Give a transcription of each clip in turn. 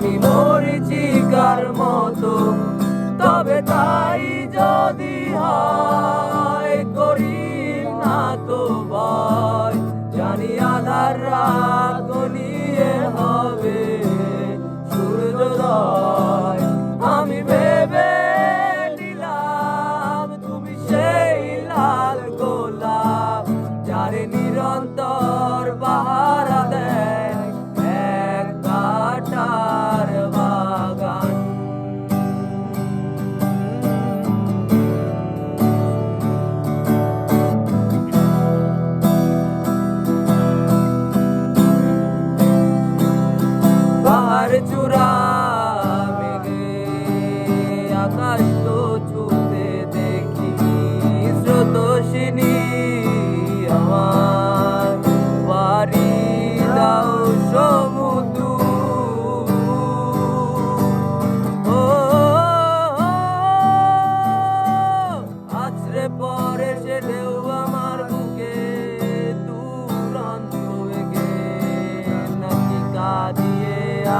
আমি মরিচিকার মতো। তবে তাই যদি হয় করি না তো ভয়, জানি আধার রাত গনিয়ে হবে সূর্যোদয়। আমি ভেবে নিলাম তুমি সেই লাল গোলাপ, যারে নিরন্তর পাহারা দেয় এক কাঁটার বাগান। পাহাড় চূড়া মেঘে আকাশ তো ছুতে দেখি, স্রোতস্বিনী আমার বাড়ি দাও সমুদ্র। ও আছড়ে পড়ে সে ঢেউ আমার বুকে দুরন্ত বেগে, নাকি কাঁদিয়ে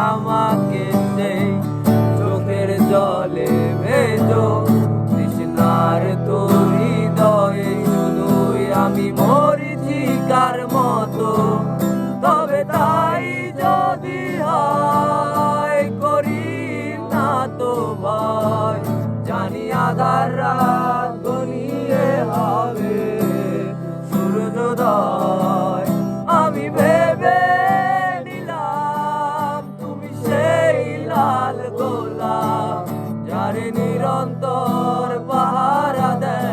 আমাকে সেই চোখের জলে ভেজো তৃষ্ণার তোর হৃদয়ে শুধুই আমি মরিচিকার মতো। তবে তাই যদি হয় করি না তো ভয়, জানি আধার রাত গনিয়ে হবে সূর্যোদয়। আমি ভেবে নিলাম তুমি সেই লাল গোলাপ, যারে নিরন্তর পাহারা দেয়